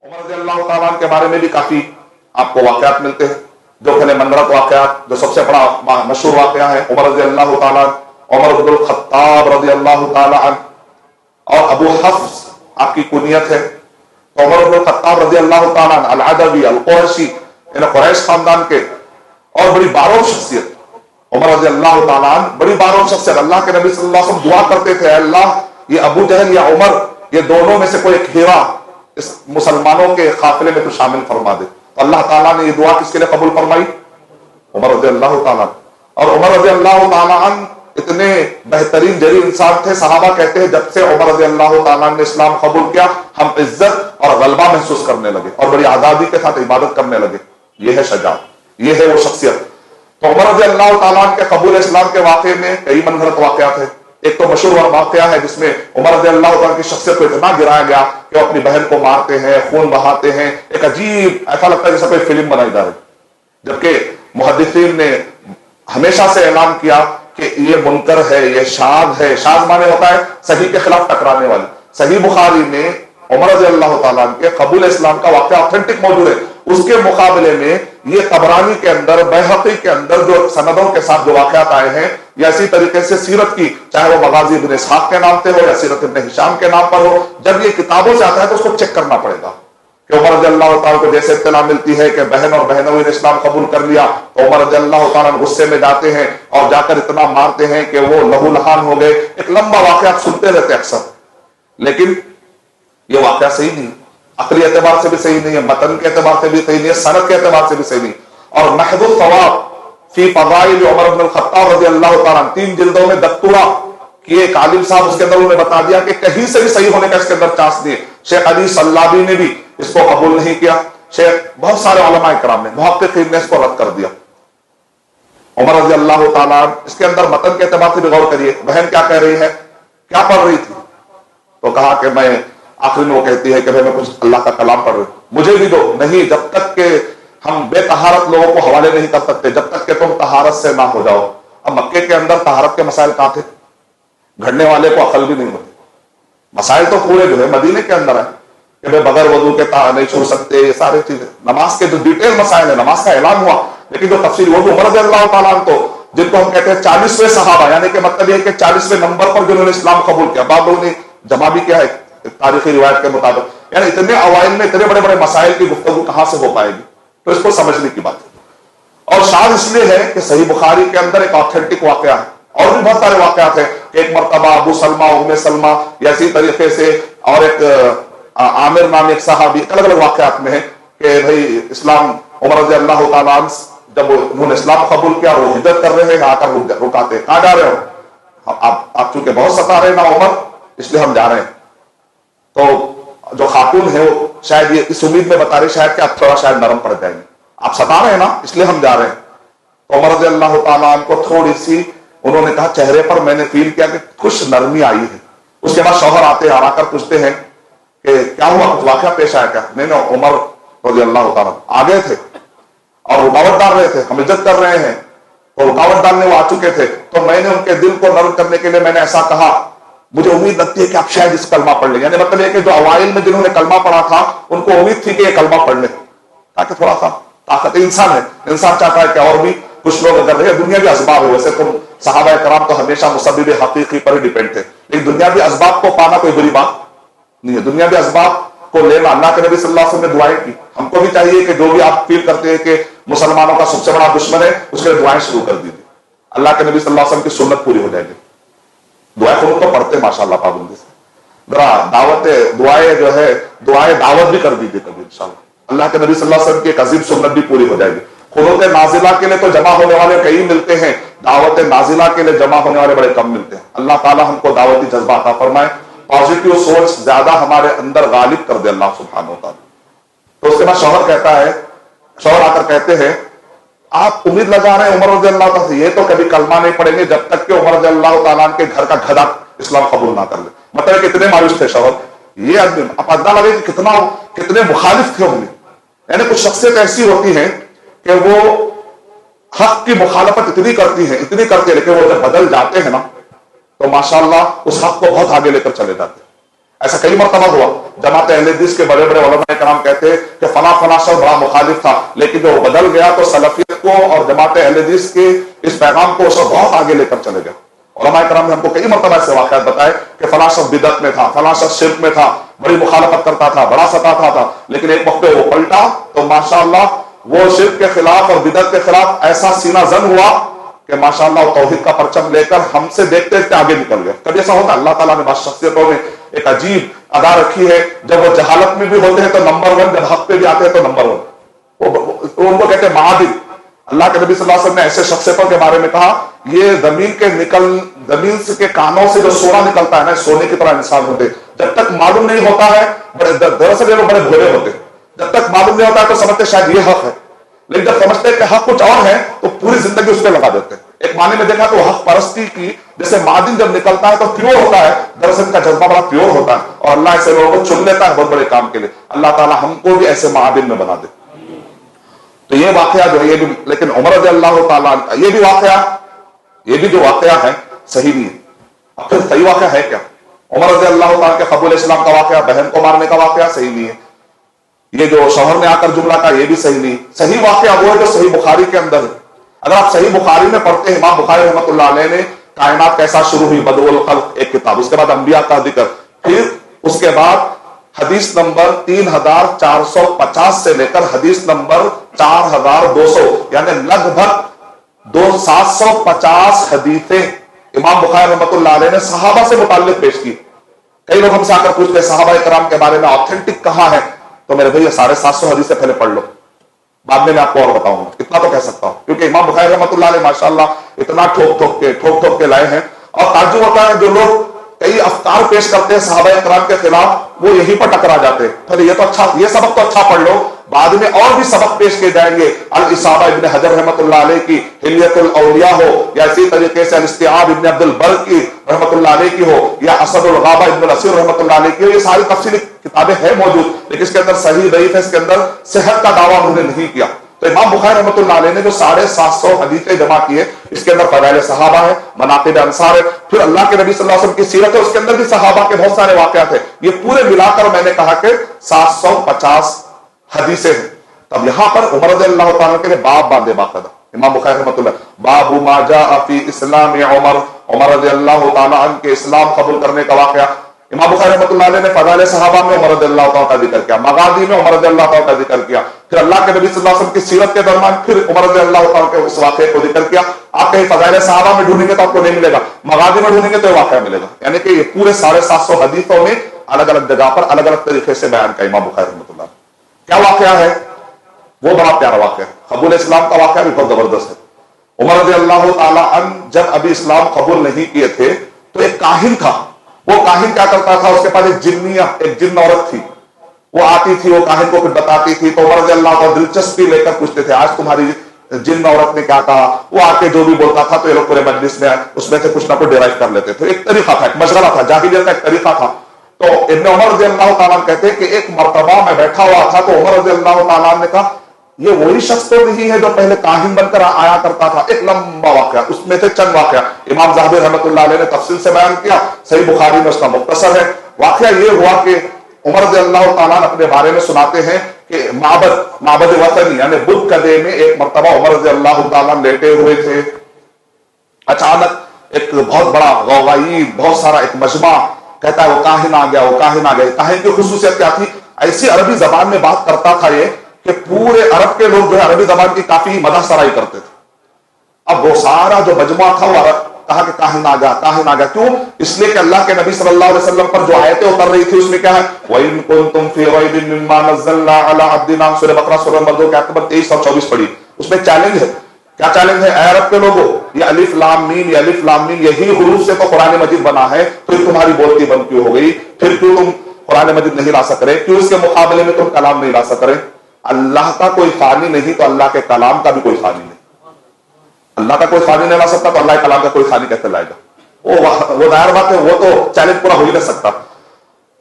عمر رضی اللہ تعالیٰ عنہ کے بارے میں بھی کافی آپ کو واقعات ملتے ہیں، جو پہلے منرت واقعات، جو سب سے بڑا مشہور واقعہ ہے عمر رضی اللہ تعالیٰ عنہ، عمر بن الخطاب رضی اللہ تعالیٰ عنہ، اور ابو حفص آپ کی کنیت ہے۔ تو عمر بن الخطاب رضی اللہ تعالیٰ عنہ العدوی القرشی، یعنی قریش خاندان کے، اور بڑی باروں شخصیت عمر رضی اللہ تعالیٰ عنہ، بڑی باروں شخصیت۔ اللہ کے نبی صلی اللہ علیہ وسلم دعا کرتے تھے، اے اللہ یہ ابو جہل یا عمر، یہ دونوں میں سے کوئی ایک ہیرا اس مسلمانوں کے قافلے میں تو شامل فرما دے۔ تو اللہ تعالیٰ نے یہ دعا کس کے لیے قبول فرمائی؟ عمر رضی اللہ تعالیٰ عنہ۔ اور عمر رضی اللہ تعالیٰ عنہ اتنے بہترین جری انسان تھے، صحابہ کہتے ہیں جب سے عمر رضی اللہ تعالیٰ عنہ نے اسلام قبول کیا ہم عزت اور غلبہ محسوس کرنے لگے اور بڑی آزادی کے ساتھ عبادت کرنے لگے۔ یہ ہے شجاعت، یہ ہے وہ شخصیت۔ تو عمر رضی اللہ تعالیٰ عنہ کے قبول اسلام کے واقعے میں کئی منفرد واقعات ہیں۔ ایک تو مشہور واقعہ ہے جس میں عمر رضی اللہ تعالیٰ کی شخصیت کو اتنا گرایا گیا کہ وہ اپنی بہن کو مارتے ہیں، خون بہاتے ہیں، ایک عجیب، ایسا لگتا ہے جیسے کوئی فلم بنائی جا رہی، جبکہ محدثین نے ہمیشہ سے اعلان کیا کہ یہ منکر ہے، یہ شاذ ہے۔ شاذ معنی ہوتا ہے صحیح کے خلاف ٹکرانے والی۔ صحیح بخاری میں عمر رضی اللہ تعالیٰ عنہ کے قبول اسلام کا واقعہ اوتھینٹک موجود ہے، اس کے مقابلے میں یہ طبرانی کے اندر، بیہقی کے اندر جو سندوں کے ساتھ جو واقعات آئے ہیں، یا اسی طریقے سے سیرت کی، چاہے وہ مغازی ابن اسحاق کے نام پہ ہو یا سیرت ابن ہشام کے نام پر ہو، جب یہ کتابوں سے آتا ہے تو اس کو چیک کرنا پڑے گا کہ عمر رضی اللہ تعالیٰ کو جیسے اطلاع ملتی ہے کہ بہن اور بہنوئی نے اسلام قبول کر لیا تو عمر رضی اللہ تعالیٰ غصے میں جاتے ہیں اور جا کر اتنا مارتے ہیں کہ وہ لہو لہان ہو گئے۔ ایک لمبا واقعہ آپ سنتے رہتے اکثر، لیکن یہ واقعہ صحیح نہیں، عقلی اعتبار سے بھی صحیح نہیں ہے، متن کے اعتبار سے بھی صحیح نہیں ہے، سند کے اعتبار سے بھی صحیح نہیں۔ اور محض الثواب فی فضائل عمر بن الخطاب رضی اللہ تعالیٰ 3 جلدوں میں دکتورا کہ ایک عالم صاحب اس کے اندر انہوں نے بتا دیا کہ کہیں سے بھی صحیح ہونے کا اس کے اندر چانس نہیں ہے۔ شیخ علی سلابی نے بھی اس کو قبول نہیں کیا، شیخ بہت سارے علماء کرام نے، محققین نے اس کو رد کر دیا۔ عمر رضی اللہ تعالیٰ اس کے اندر متن کے اعتبار سے بھی غور کریے، بہن کیا کہہ رہی ہے، کیا پڑھ رہی تھی؟ تو کہا کہ میں آخری میں وہ کہتی ہے کہ میں کچھ اللہ کا کلام پڑھ رہی ہوں، مجھے بھی دو۔ نہیں، جب تک کہ ہم بے طہارت لوگوں کو حوالے نہیں کر سکتے، جب تک کہ تم طہارت سے نہ ہو جاؤ۔ اب مکے کے اندر طہارت کے مسائل کہاں تھے؟ گھڑنے والے کو عقل بھی نہیں ہوتی۔ مسائل تو پورے جو ہے مدینے کے اندر ہے کہ بغیر وضو کے نہیں چھوڑ سکتے، یہ ساری چیزیں۔ نماز کے جو ڈیٹیل مسائل ہے، نماز کا اعلان ہوا، لیکن جو تفصیل وہ عمر رضی اللہ تعالیٰ عنہ تو جن کو ہم کہتے ہیں 40ویں صحابہ، یعنی کہ مطلب یہ کہ 40ویں نمبر پر جنہوں نے اسلام قبول کیا، بعض لوگوں نے جمع بھی کیا ہے تاریخی روایت کے مطابق، یعنی اتنے اوائل میں اتنے بڑے بڑے مسائل کی گفتگو کہاں سے ہو پائے گی؟ تو اس کو سمجھنے کی بات ہے۔ اور شاذ اس لیے ہے کہ صحیح بخاری کے اندر ایک آتھینٹک واقعہ ہے، اور بھی بہت سارے واقعات ہیں کہ ایک مرتبہ ابو سلمہ ام سلمہ یا اسی طریقے سے اور ایک عامر نام ایک صحابی، الگ الگ واقعات میں ہے کہ بھائی اسلام عمر رضی اللہ تعالیٰ عنہ جب انہوں نے اسلام قبول کیا وہ ہجرت کر رہے ہیں، آ کر رکاتے ہیں، کہاں جا رہے ہو؟ آپ چونکہ بہت ستا رہے نا عمر، اس لیے ہم جا رہے ہیں۔ تو جو خاتون ہے وہ شاید یہ اس امید میں بتا رہی شاید کہ آپ تھوڑا شاید نرم پڑ جائیں گے، آپ ستا رہے ہیں نا اس لیے ہم جا رہے ہیں۔ تو عمر رضی اللہ تعالیٰ عنہ کو تھوڑی سی انہوں نے کہا چہرے پر میں نے فیل کیا کہ خوش نرمی آئی ہے۔ اس کے بعد شوہر آتے ہیں، آ کر پوچھتے ہیں کہ کیا ہوا، کچھ واقعہ پیش آیا کیا؟ نہیں، عمر رضی اللہ تعالیٰ آگے تھے اور رکاوٹ ڈال رہے تھے، ہم عزت کر رہے ہیں تو رکاوٹ ڈالنے وہ آ چکے تھے، تو میں نے ان کے دل کو نرم کرنے کے لیے میں نے ایسا کہا، مجھے امید لگتی ہے کہ آپ شاید اس کلمہ پڑھ لیں، یعنی مطلب یہ کہ جو اوائل میں جنہوں نے کلمہ پڑھا تھا ان کو امید تھی کہ یہ کلمہ پڑھ لیں تاکہ تھوڑا سا طاقت، انسان ہے، انسان چاہتا ہے کہ اور بھی کچھ لوگ اگر رہے، دنیاوی اسباب ہے، ویسے تو صحابہ کرام تو ہمیشہ مسبب حقیقی پر ہی ڈیپینڈ تھے، لیکن دنیاوی اسباب کو پانا کوئی بری بات نہیں ہے، دنیاوی اسباب کو لینا۔ اللہ کے نبی صلی اللہ علیہ وسلم نے دعائیں کی، ہم کو بھی چاہیے کہ جو بھی آپ فیل کرتے ہیں کہ مسلمانوں کا سب سے بڑا دشمن ہے اس کے لیے دعائیں شروع کر دیجیے، اللہ کے نبی صلی اللہ علیہ وسلم کی سنت پوری ہو جائے گی۔ دعائیں خود تو پڑھتے ماشاءاللہ پابندی سے، ذرا دعوت دعائیں جو ہے دعائیں دعوت بھی کر دیجیے کبھی انشاءاللہ، اللہ کے نبی صلی اللہ علیہ وسلم کی ایک عظیم سنت بھی پوری ہو جائے گی۔ قنوت نازلہ کے لیے تو جمع ہونے والے کئی ملتے ہیں، دعوت نازلہ کے لیے جمع ہونے والے بڑے کم ملتے ہیں۔ اللہ تعالی ہم کو دعوتی جذبہ عطا فرمائے، پازیٹیو سوچ زیادہ ہمارے اندر غالب کر دے اللہ سبحانہ و تعالی۔ تو اس کے بعد شوہر کہتا ہے، شوہر آ کر کہتے ہیں آپ امید لگا رہے ہیں عمر رضی اللہ تعالیٰ سے، یہ تو کبھی کلمہ نہیں پڑھیں گے جب تک کہ عمر رضی اللہ تعالیٰ کے گھر کا گھڑا اسلام قبول نہ کر لے۔ مطلب کتنے مایوس تھے شوہر، یہ آدمی اب اندازہ لگے کہ کتنے مخالف تھے ہوں گے۔ یعنی کچھ شخصیت ایسی ہوتی ہیں کہ وہ حق کی مخالفت اتنی کرتی ہیں لیکن وہ جب بدل جاتے ہیں نا تو ماشاءاللہ اس حق کو بہت آگے لے کر چلے جاتے ہیں۔ ایسا کئی مرتبہ ہوا. جماعت اہل حدیث کے بڑے بڑے علماء کرام کہتے ہیں کہ فلاں فلاں شخص بڑا مخالف تھا، لیکن جو بدل گیا تو سلفیت کو اور جماعت اہل حدیث کے اس پیغام کو اسے بہت آگے لے کر چلے گیا. علماء کرام نے ہم کو کئی مرتبہ ایسے واقعات بتائے کہ فلاں شخص بدعت میں تھا، فلاں شخص شرک میں تھا، بڑی مخالفت کرتا تھا، بڑا ستاتا تھا، لیکن ایک وقت وہ پلٹا تو ماشاءاللہ وہ شرک کے خلاف اور بدعت کے خلاف ایسا سینہ زن ہوا کہ ماشاءاللہ وہ توحید کا پرچم لے کر ہم سے دیکھتے دیکھتے آگے نکل گیا. کبھی ایسا ہوتا ہے اللہ تعالیٰ نے بعض شخصیتوں میں ایک عجیب ادا رکھی ہے، جب وہ جہالت میں بھی ہوتے ہیں تو نمبر ون، جب حق پہ بھی آتے ہیں تو نمبر ون. ان کو کہتے ہیں معادن. اللہ کے نبی صلی اللہ علیہ وسلم نے ایسے شخصیتوں کے بارے میں کہا یہ زمین کے کانوں سے جو سونا نکلتا ہے نا، سونے کی طرح انسان ہوتے. جب تک معلوم نہیں ہوتا ہے دراصل یہ لوگ بڑے بھولے ہوتے. جب تک معلوم نہیں ہوتا ہے تو سمجھتے شاید یہ حق ہے، لیکن جب سمجھتے ہیں کہ حق کچھ اور ہے تو پوری زندگی اس پہ لگا دیتے ہیں. ایک معنی میں دیکھا تو حق پرستی کی جیسے معدن جب نکلتا ہے تو پیور ہوتا ہے، دراصل کا جذبہ بڑا پیور ہوتا ہے اور اللہ ایسے لوگوں کو چن لیتا ہے بہت بڑے کام کے لیے. اللہ تعالیٰ ہم کو بھی ایسے معدن میں بنا دے. تو یہ واقعہ جو ہے یہ بھی، لیکن عمر رضی اللہ تعالیٰ یہ بھی جو واقعہ ہے صحیح نہیں ہے. اب پھر صحیح واقعہ ہے کیا؟ عمر رضی اللہ تعالیٰ کے قبول اسلام کا واقعہ، بہن کو مارنے کا واقعہ صحیح نہیں ہے. یہ جو شوہر نے آ کر جملہ کا یہ بھی صحیح نہیں. صحیح واقعہ وہ ہے جو صحیح بخاری کے اندر ہے. اگر آپ صحیح بخاری میں پڑھتے ہیں، امام بخاری رحمۃ اللہ علیہ نے کائنات کیسا شروع ہوئی، بدء الخلق ایک کتاب، اس کے بعد انبیاء کا ذکر، پھر اس کے بعد حدیث نمبر 3450 سے لے کر حدیث نمبر 4200 یعنی لگ بھگ 750 حدیثیں امام بخاری رحمۃ اللہ علیہ نے صحابہ سے متعلق پیش کی. کئی لوگ ہم سے آ کر پوچھتے ہیں صحابہ کرام کے بارے میں آتھینٹک کہاں ہے، تو میرے بھائی 750 حدیثیں پہلے پڑھ لو، بعد میں آپ کو اور بتاؤں گا. اتنا تو کہہ سکتا ہوں کیونکہ امام بخاری رحمۃ اللہ علیہ ماشاءاللہ اتنا ٹھوک کے لائے ہیں. اور تعجب ہوتا ہے جو لوگ کئی افکار پیش کرتے ہیں صحابہ کرام کے خلاف، وہ یہیں پر ٹکرا جاتے ہیں. پھر یہ سبق تو اچھا پڑھ لو، بعد میں اور بھی سبق پیش کیے جائیں گے. الاصابہ ابن حجر رحمۃ اللہ علیہ کی حلیۃ الاولیاء ہو، یا اسی طریقے سے الاستیعاب ابن عبد البر کی رحمۃ اللہ علیہ کی ہو، یا اسد الغابہ ابن الاسیر رحمۃ اللہ علیہ کی ہو، یہ ساری تفصیلی کتابیں ہیں موجود، لیکن اس کے اندر صحیح ضعیف ہے، اس کے اندر صحت کا دعویٰ انہوں نے نہیں کیا. تو امام بخاری رحمۃ اللہ علیہ نے جو 750 حدیثیں جمع کی ہے، اس کے اندر فضائل صحابہ ہے، مناقب انصار ہے، پھر اللہ کے نبی صلی اللہ علیہ وسلم کی سیرت ہے، اس کے اندر بھی صحابہ کے بہت سارے واقعات ہیں. یہ پورے ملا کر میں نے کہا کہ 750 حدیثیں ہیں. تب یہاں پر عمر رضی اللہ تعالیٰ کے لیے باب باندھے باقاعدہ امام بخاری رحمۃ اللہ، باب ما جاء فی اسلام عمر رضی اللہ تعالیٰ عنہ کے اسلام قبول کرنے کا واقعہ. امام بخاری رحمۃ اللہ علیہ نے فضائل صحابہ میں عمر رضی اللہ تعالیٰ کا ذکر کیا، مغازی میں عمر رضی اللہ تعالیٰ کا ذکر کیا، پھر اللہ کے نبی صلی اللہ علیہ وسلم کی سیرت کے درمیان پھر عمر رضی اللہ تعالیٰ کے اس واقعے کو ذکر کیا. آپ کہیں فضائل صحابہ میں ڈھونڈیں گے تو آپ کو نہیں ملے گا، مغازی میں ڈھونڈیں گے تو یہ واقعہ ملے گا. یعنی کہ یہ پورے 750 حدیثوں میں الگ الگ جگہ پر الگ الگ طریقے سے بیان کیا امام بخاری رحمۃ اللہ. کیا واقعہ ہے؟ وہ بڑا پیارا واقعہ ہے. قبول اسلام کا واقعہ بھی بہت زبردست ہے. عمر رضی اللہ تعالیٰ عنہ جب ابھی اسلام قبول نہیں کیے تھے تو ایک کاہن تھا. وہ کاہن کیا کرتا تھا، اس کے پاس ایک جن عورت تھی، وہ آتی تھی، وہ کاہن کو کچھ بتاتی تھی، تو عمر رضی اللہ تعالیٰ دلچسپی لے کر پوچھتے تھے آج تمہاری جن عورت نے کیا کہا. وہ آ کے جو بھی بولتا تھا تو یہ لوگ پورے مجلس میں اس میں سے کچھ نہ کچھ ڈیرائیو کر لیتے تھے. ایک طریقہ تھا، ایک مشغلہ تھا، جاہلیت کا ایک طریقہ تھا. تو ابن عمر رضی اللہ تعالیٰ کہتے ہیں کہ ایک مرتبہ میں بیٹھا ہوا تھا تو عمر رضی اللہ تعالیٰ نے کہا یہ وہی شخص تو نہیں ہے جو پہلے کاہن بن کر آیا کرتا تھا. ایک لمبا واقعہ، اس میں سے چند واقعہ امام ذہبی رحمۃ اللہ علیہ نے تفصیل سے بیان کیا، صحیح بخاری میں اس کا مختصر ہے. واقعہ یہ ہوا کہ عمر رضی اللہ تعالیٰ اپنے بارے میں سناتے ہیں کہ معبد وطنی یعنی بدھ کدے میں ایک مرتبہ عمر رضی اللہ تعالیٰ لیٹے ہوئے تھے. اچانک ایک بہت بڑا غوغائی، بہت سارا ایک مجمع کہتا ہے وہ کاہن آ گیا، وہ کاہن آ گیا. کاہن کی خصوصیت کیا تھی؟ ایسی عربی زبان میں بات کرتا تھا یہ کہ پورے عرب کے لوگ جو ہے عربی زبان کی کافی مدح سرائی کرتے تھے. اب وہ سارا جو مجموعہ تھا وہ کہا کہ کاہن آ گیا، کاہن آ گیا. کیوں؟ اس لیے کہ اللہ کے نبی صلی اللہ علیہ وسلم پر جو آیتیں اتر رہی تھی اس میں کیا ہے، وَإِن كُنتُمْ فِي رَيْبٍ مِّمَّا نَزَّلْنَا عَلَىٰ عَبْدِنَا، سورہ بقرہ سورہ نمبر 2 کی آیت نمبر 23 اور 24 پڑھی. اس میں چیلنج ہے. کیا چیلنج ہے؟ اے عرب کے لوگوں، یہ الف لام میم، یہ الف لام میم یہی حروف سے تو قرآن مجید بنا ہے، پھر تمہاری بولتی بند کیوں ہو گئی؟ پھر کیوں تم قرآن مجید نہیں لا سک رہے؟ کیوں اس کے مقابلے میں تم کلام نہیں لا سک رہے؟ اللہ کا کوئی فانی نہیں تو اللہ کے کلام کا بھی کوئی فانی نہیں. اللہ کا کوئی فانی نہیں لا سکتا تو اللہ کے کلام کا کوئی فانی کیسے لائے گا؟ وہ ظاہر بات ہے، وہ تو چیلنج پورا ہو ہی نہیں سکتا.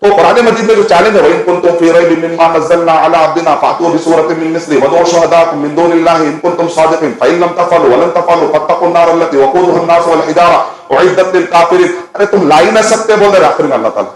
تو قرآن مجید میں جو چیلنج ہے، وَإِن كُنتُمْ فِي رَيْبٍ مِّمَّا نَزَّلْنَا عَلَىٰ عَبْدِنَا فَأْتُوا بِسُورَةٍ مِّن مِّثْلِهِ وَادْعُوا شُهَدَاءَكُم مِّن دُونِ اللَّهِ إِن كُنتُمْ صَادِقِينَ فَإِن لَّمْ تَفْعَلُوا وَلَن تَفْعَلُوا فَاتَّقُوا النَّارَ الَّتِي وَقُودُهَا النَّاسُ وَالْحِجَارَةُ أُعِدَّتْ لِلْكَافِرِينَ. ارے تم لا ہی نہ سکتے بول رہے آخر میں اللہ تعالیٰ.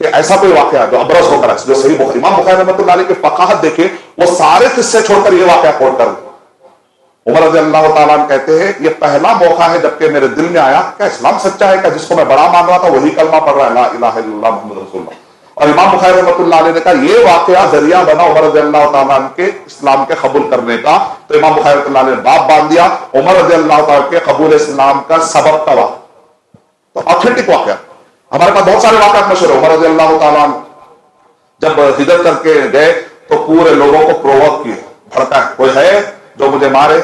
کہ ایسا کوئی واقعہ جو ابرز ہو کر جو صحیح بخاری امام بخاری رحمۃ اللہ علیہ کی فقاہت دیکھے، وہ سارے قصے چھوڑ کر یہ واقعہ کوٹ کر دیں۔ عمر رضی اللہ تعالیٰ عنہ کہتے ہیں یہ پہلا موقع ہے جبکہ میرے دل میں آیا کیا اسلام سچا ہے، کیا جس کو میں بڑا مان رہا تھا وہی کلمہ پڑھ رہا ہے لا الہ الا اللہ محمد رسول اللہ۔ اور امام بخاری رحمۃ اللہ علیہ نے کہا یہ واقعہ ذریعہ بنا عمر رضی اللہ تعالیٰ عنہ کے اسلام کے قبول کرنے کا، تو امام بخاری رحمۃ اللہ علیہ نے باب باندھ دیا عمر رضی اللہ تعالیٰ کے قبول اسلام کا سبب کا واقعہ۔ تو آتھینٹک واقعہ ہمارے پاس بہت سارے واقعات مشہور ہیں۔ عمر رضی اللہ تعالیٰ عنہ جب ہجرت کر کے گئے تو پورے لوگوں کو پرووک کیے، بھڑکا ہے کوئی ہے جو مجھے مارے،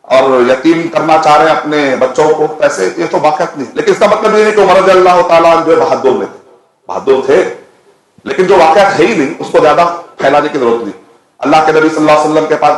اور یتیم کرنا چاہ رہے ہیں اپنے بچوں کو پیسے، یہ تو واقعات نہیں، لیکن اس کا مطلب یہ نہیں کہ عمر رضی اللہ تعالیٰ عنہ جو بہادر نہیں تھے، بہادر تھے، لیکن جو واقعات ہے ہی نہیں اس کو زیادہ پھیلانے کی ضرورت نہیں۔ اللہ کے نبی صلی اللہ علیہ وسلم کے پاس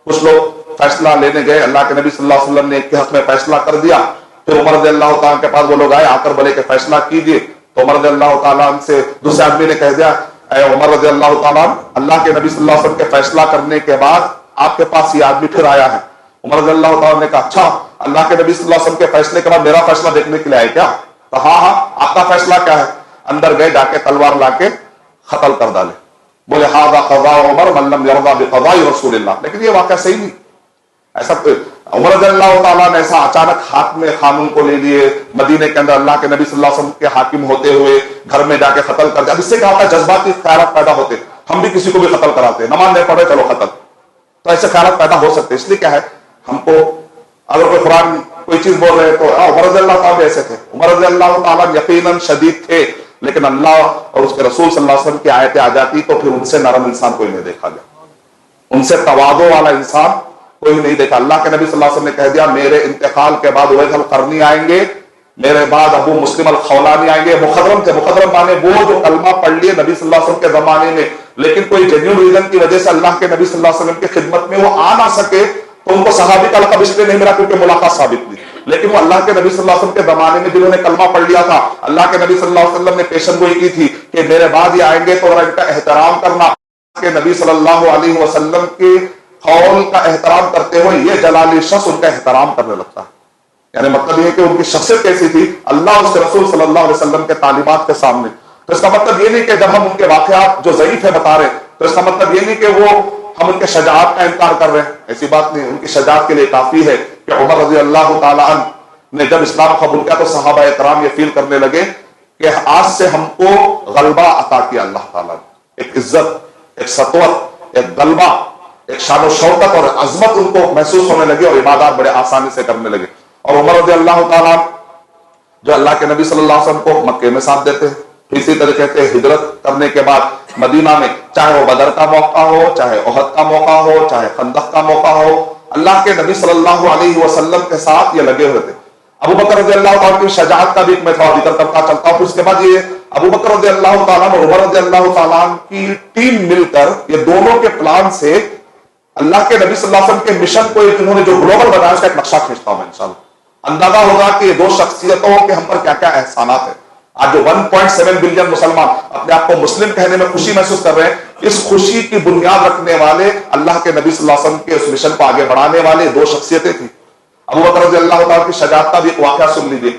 کچھ لوگ فیصلہ لینے گئے، اللہ کے نبی صلی اللہ علیہ وسلم نے ایک کے حق میں فیصلہ کر دیا، پھر عمر رضی اللہ تعالیٰ کے پاس وہ لوگ آئے، آ کر بولے کہ فیصلہ کیجیے، تو عمر رضی اللہ تعالیٰ سے دوسرے آدمی نے کہہ دیا اے عمر رضی اللہ تعالیٰ، اللہ کے نبی صلی اللہ علیہ وسلم کے فیصلہ کرنے کے بعد آپ کے پاس یہ آدمی پھر آیا ہے۔ عمر رضی اللہ تعالیٰ نے کہا اچھا اللہ کے نبی صلی اللہ علیہ وسلم کے فیصلے کے بعد میرا فیصلہ دیکھنے کے لیے آئے کیا؟ تو ہاں آپ کا فیصلہ کیا ہے؟ اندر گئے، جا کے تلوار لا کے قتل کر ڈالے، بولے ھذا قضاء عمر من لم یرضى بقضاء رسول اللہ، لیکن یہ واقعہ صحیح نہیں۔ ایسا عمر رضی اللہ تعالیٰ نے ایسا اچانک ہاتھ میں قانون کو لے لیے، مدینے کے اندر اللہ کے نبی صلی اللہ علیہ وسلم کے حاکم ہوتے ہوئے گھر میں جا کے قتل کر دیا۔ اب اس سے کیا ہوتا ہے جذباتی خیالات پیدا ہوتے، ہم بھی کسی کو بھی قتل کراتے، نماز نہیں پڑھے چلو قتل، تو ایسے خیالات پیدا ہو سکتے، اس لیے کیا ہے ہم کو اگر کوئی قرآن کوئی چیز بول رہے تو عمر رضی اللہ تعالیٰ ایسے تھے، عمر رضی اللہ تعالیٰ یقیناً شدید تھے، لیکن اللہ اور اس کے رسول صلی اللہ علیہ وسلم کی آیتیں آ جاتی تو پھر ان سے نرم انسان کوئی نہیں دیکھا گیا، ان سے تواضع والا انسان کوئی نہیں دیکھا۔ اللہ کے نبی صلی اللہ علیہ وسلم نے کہہ دیا میرے انتقال کے بعد اویس القرنی آئیں گے، میرے بعد ابو مسلم الخولانی آئیں گے، مخضرم تھے، مخضرم مانے وہ جو کلمہ پڑھ لیے نبی صلی اللہ علیہ وسلم کے زمانے میں، لیکن کوئی جینیون ریزن کی وجہ سے اللہ کے نبی صلی اللہ علیہ وسلم کی خدمت میں وہ آ نہ سکے تو ان کو صحابی کا لقب اس لیے نہیں ملا کیونکہ ملاقات ثابت نہیں، لیکن وہ اللہ کے نبی صلی اللہ علیہ وسلم کے زمانے میں جنہوں نے کلمہ پڑھ لیا تھا، اللہ کے نبی صلی اللہ علیہ وسلم نے پیشن گوئی کی تھی کہ میرے بعد یہ آئیں گے تو ان کا احترام کرنا، کہ نبی صلی اللہ علیہ وسلم کے قول کا احترام کرتے ہوئے یہ جلالی شخص ان کا احترام کرنے لگتا ہے، یعنی مطلب یہ کہ ان کی شخصیت کیسی تھی اللہ اور اس کے رسول صلی اللہ علیہ وسلم کے تعلیمات کے سامنے۔ تو اس کا مطلب یہ نہیں کہ جب ہم ان کے واقعات جو ضعیف ہے بتا رہے تو اس کا مطلب یہ نہیں کہ وہ ہم ان کے شجاعت کا انکار کر رہے ہیں، ایسی بات نہیں، ان کی شجاعت کے لیے کافی ہے کہ عمر رضی اللہ تعالی عنہ نے جب اسلام قبول کیا تو صحابہ اکرام یہ فیل کرنے لگے کہ آج سے ہم کو غلبہ عطا کیا اللہ تعالیٰ نے، ایک عزت، ایک سطوت، ایک غلبہ، ایک شان و شوکت اور عظمت ان کو محسوس ہونے لگی اور عبادات بڑے آسانی سے کرنے لگے۔ اور عمر رضی اللہ تعالیٰ جو اللہ کے نبی صلی اللہ علیہ وسلم کو مکے میں ساتھ دیتے ہیں، اسی طریقے سے ہجرت کرنے کے بعد مدینہ میں چاہے وہ بدر کا موقع ہو، چاہے احد کا موقع ہو، چاہے خندق کا موقع ہو، اللہ کے نبی صلی اللہ علیہ وسلم کے ساتھ یہ لگے ہوئے تھے۔ ابو بکر رضی اللہ تعالیٰ کی شجاعت کا بھی ایک میں تھوڑا ذکر کرتا چلتا ہوں، پھر اس کے بعد یہ ابو بکر رضی اللہ تعالیٰ اور عمر رضی اللہ تعالیٰ کی ٹیم مل کر یہ دونوں کے پلان سے اللہ کے نبی صلی اللہ علیہ وسلم کے مشن کو انہوں نے جو گلوبل بنایا اس کا ایک نقشہ کھینچتا ہوں میں انشاءاللہ، اندازہ ہوگا کہ یہ دو شخصیتوں کے ہم پر کیا کیا احسانات ہیں۔ آج جو 1.7 بلین مسلمان اپنے آپ کو مسلم کہنے میں خوشی محسوس کر رہے ہیں، اس خوشی کی بنیاد رکھنے والے اللہ کے نبی صلی اللہ علیہ وسلم کے اس مشن کو آگے بڑھانے والے دو شخصیتیں تھیں۔ ابو بکر رضی اللہ تعالیٰ کی شجاعت کا بھی ایک واقعہ سن لیجیے۔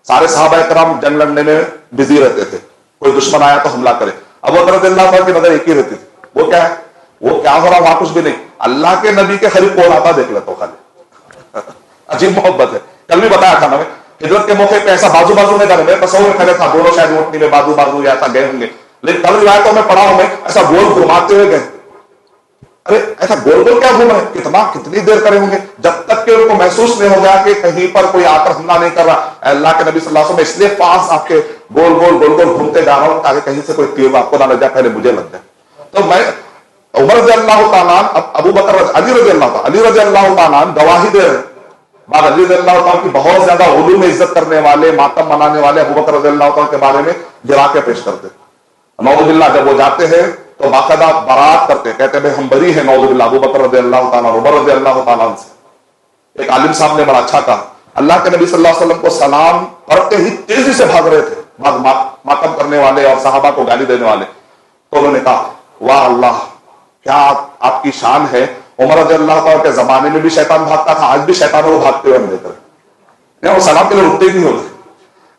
سارے صحابہ کرام جنگ لڑنے میں بزی رہتے تھے، کوئی دشمن آیا تو حملہ کرے، ابو بکر رضی اللہ تعالیٰ کی نظر ایک ہی رہتی تھی، وہ کیا ہے، وہ کیا ہو رہا وہاں کچھ بھی نہیں، اللہ کے نبی کے قریب کون آتا دیکھ لیتا ہوں خالی۔ عجیب محبت ہے، کل بھی بتایا تھا نا میں، ہجرت کے موقع پہ ایسا بازو بازو میں میرے تصور میں کھڑے تھا، دونوں شاید اونٹنی میں بازو بازو یا ایسا گئے ہوں گے، لیکن کل روایتوں میں پڑھا ہوں میں ایسا گول گھماتے ہوئے گئے۔ ارے ایسا گول گول کیا گھوم رہے، کتنی دیر کرے ہوں گے، جب تک کہ ان کو محسوس نہیں ہو گیا کہ کہیں پر کوئی آ کر حملہ نہیں کر رہا۔ اللہ کے نبی صلی اللہ علیہ وسلم اس لیے پاس آپ کے گول گول گھومتے جا رہا ہوں تاکہ کہیں سے کوئی تیر آپ کو نہ لگ جائے، پہلے مجھے لگ جائے۔ تو میں عمر رضی اللہ تعالیٰ، ابو بکر علی رضی اللہ تعالیٰ گواہی دے رہے، بعد علی رضی اللہ تعالیٰ کی بہت زیادہ علوم میں عزت کرنے والے، ماتم منانے والے ابو بکر رضی اللہ تعالیٰ کے بارے میں گرا کے پیش کرتے۔ نعوذ باللہ جب وہ جاتے ہیں تو باقاعدہ برات کرتے، کہتے ہیں ہم بری ہیں نعوذ باللہ ابو بکر رضی اللہ تعالیٰ اور عمر رضی اللہ تعالیٰ سے۔ ایک عالم صاحب نے بڑا اچھا کہا، اللہ کے نبی صلی اللہ علیہ وسلم کو سلام پڑھتے ہی تیزی سے بھاگ رہے تھے بعض ماتم کرنے والے اور صحابہ کو گالی دینے والے، تو انہوں نے کہا واہ اللہ کیا آپ کی شان ہے، عمر رضی اللہ تعالیٰ کے زمانے میں بھی شیطان بھاگتا تھا، آج بھی شیطانوں کو بھاگتے ہوئے ہم دیکھ رہے ہیں، وہ سلام کے لیے رکتے ہی نہیں ہوتے۔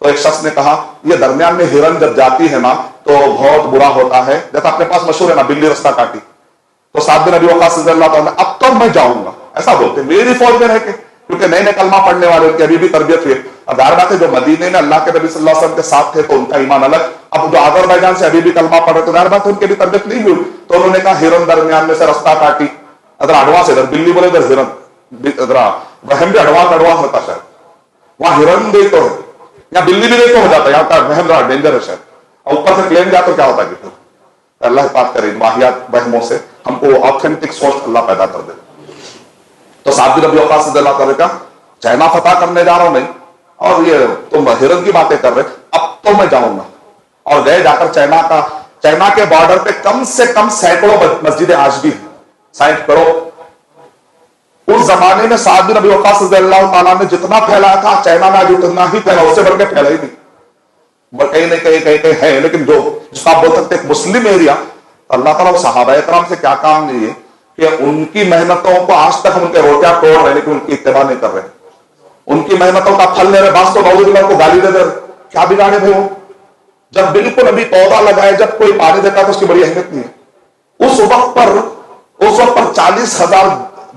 تو ایک شخص نے کہا یہ درمیان میں ہرن جب جاتی ہے نا تو بہت برا ہوتا ہے، جیسا اپنے پاس مشہور ہے نا بلی رستہ کاٹی. تو سعد بن ابی وقاص رضی اللہ تعالیٰ اب تو میں جاؤں گا، ایسا بولتے میری فوج میں رہ کے، کیونکہ نئے نئے کلمہ پڑھنے والے ان کی ابھی بھی تربیت ہوئی. اب ظاہر بات ہے جو مدینے میں اللہ کے نبی صلی اللہ علیہ وسلم کے ساتھ تھے تو ان کا ایمان الگ، اب جو آذربائیجان سے ابھی بھی کلمہ پڑھ رہے تو ظاہر بات ہے ان کی بھی تربیت نہیں ہوئی. تو انہوں نے کہا ہرن درمیان میں سے رستہ کاٹی، ادھر اڈوا سے ادھر بلی بولے ادھر ہرن، ادھر وہم بھی اڈوا ہوتا شاید، وہاں ہرن بھی تو ہے یا بلی بھی نہیں تو ہو جاتا ہے، یہاں کا وہم رہا ڈینجر ہے شاید، اور اوپر سے پلین جا تو کیا ہوتا ہے کہ اللہ پاک کرے واحیات وہموں سے ہم کو آتھینٹک سوچ اللہ پیدا کر دے. تو سعد بن ابی وقاص رضی اللہ تعالیٰ کا چائنا فتح کرنے جا رہا ہوں نہیں، اور یہ تم ہرن کی باتیں کر رہے، اب تو میں جاؤں گا. اور گئے جا کر چائنا کے بارڈر پہ کم سے کم سینکڑوں مسجدیں آج بھی 60 کروڑ. اس زمانے میں سعد بن ابی وقاص رضی اللہ تعالیٰ نے جتنا پھیلایا تھا چائنا میں آج اتنا ہی پھیلا، اس سے بڑھ کے پھیلا ہی نہیں. کہیں نہ کہیں ہے، لیکن جو جس کا آپ بول سکتے ایک مسلم ایریا، اللہ تعالیٰ صحابہ کرام سے کیا کام نہیں ہے کہ ان کی محنتوں کو آج تک ہم ان کے روٹیاں توڑ رہے لیکن ان کی اتباع نہیں کر رہے، ان کی محنتوں کا پھل لے رہے. بعض تو نعوذ باللہ کو گالی دے رہے، کیا بگاڑے بھائی وہ جب بالکل ابھی پودا لگائے جب کوئی پانی دیتا تو اس کی بڑی اہمیت نہیں ہے. اس وقت پر 40,000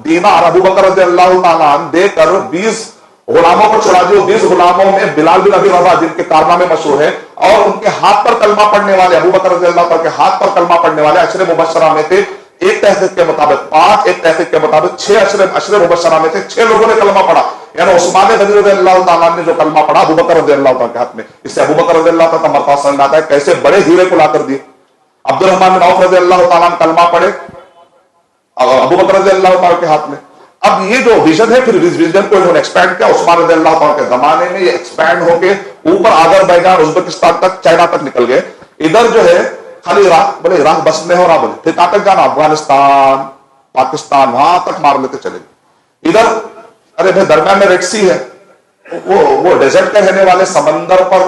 دینار ابو بکر رضی اللہ تعالیٰ دے کر 20 غلاموں کو چھڑا دیے. 20 غلاموں میں بلال بن ابی رباح جن کے کارنامے مشہور ہیں، اور ان کے ہاتھ پر کلمہ پڑھنے والے ابو بکر رضی اللہ تعالیٰ کے ہاتھ پر کلمہ پڑھنے والے عشر مبشرہ میں تھے. ایک تحقیق کے مطابق 5، ایک تحقیق کے مطابق 6 عشر مبشرہ میں تھے 6 لوگوں نے کلمہ پڑھا. یعنی عثمان غنی رضی اللہ تعالیٰ نے جو کلمہ پڑھا ابو بکر رضی اللہ تعالیٰ کے ہاتھ میں، اس سے ابو بکر رضی اللہ تعالیٰ کا مرتبہ سمجھ آتا ہے کیسے بڑے ہیرے کو لا کر دیے. عبد الرحمن بن عوف رضی اللہ تعالیٰ نے کلمہ پڑھے ابو بکر رضی اللہ تعالیٰ کے ہاتھ میں. اب یہ جو ویژن ہے پھر ویژن کو انہوں نے ایکسپینڈ کیا. عثمان رضی اللہ تعالیٰ کے زمانے میں یہ ایکسپینڈ ہو کے اوپر آذربائیجان ازبکستان تک چائنا تک نکل گئے. ادھر جو ہے خالی عراق بولے عراق بس میں ہو رہا بولے، پھر کہاں تک جانا افغانستان پاکستان وہاں تک مار لیتے چلے. ادھر ارے بھائی درمیان میں ریڈ سی ہے، وہ ڈیزرٹ کے رہنے والے سمندر پر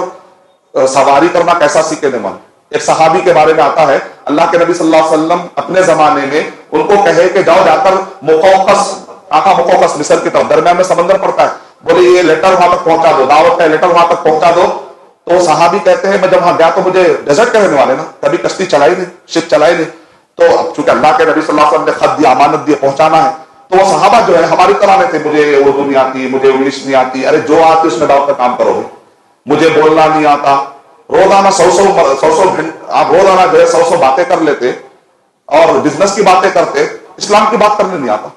سواری کرنا کیسا سیکھے نہیں مان. ایک صحابی کے بارے میں آتا ہے اللہ کے نبی صلی اللہ علیہ وسلم اپنے زمانے میں ان کو کہے کہ جاؤ جا کر مقوقس مصر کی طرف، درمیان میں سمندر پڑتا ہے، بولے یہ لیٹر وہاں تک پہنچا دو، دعوت کا لیٹر وہاں تک پہنچا دو. تو صحابی کہتے ہیں میں جب وہاں گیا تو مجھے ڈیزرٹ کے رہنے والے نا کبھی کشتی چلائی نہیں، شپ چلائی نہیں. تو اب چونکہ اللہ کے نبی صلی اللہ علیہ وسلم نے خط دیا، امانت دی، پہنچانا ہے، تو وہ صحابہ جو ہے ہماری طرح میں تھے، مجھے اردو نہیں آتی، مجھے انگلش نہیں آتی. ارے جو آتی اس میں دعوت کا کام کرو گے، مجھے بولنا نہیں آتا. روزانہ 100 آپ روزانہ جو ہے 100 باتیں کر لیتے اور بزنس کی باتیں کرتے، اسلام کی بات کرنے نہیں آتا.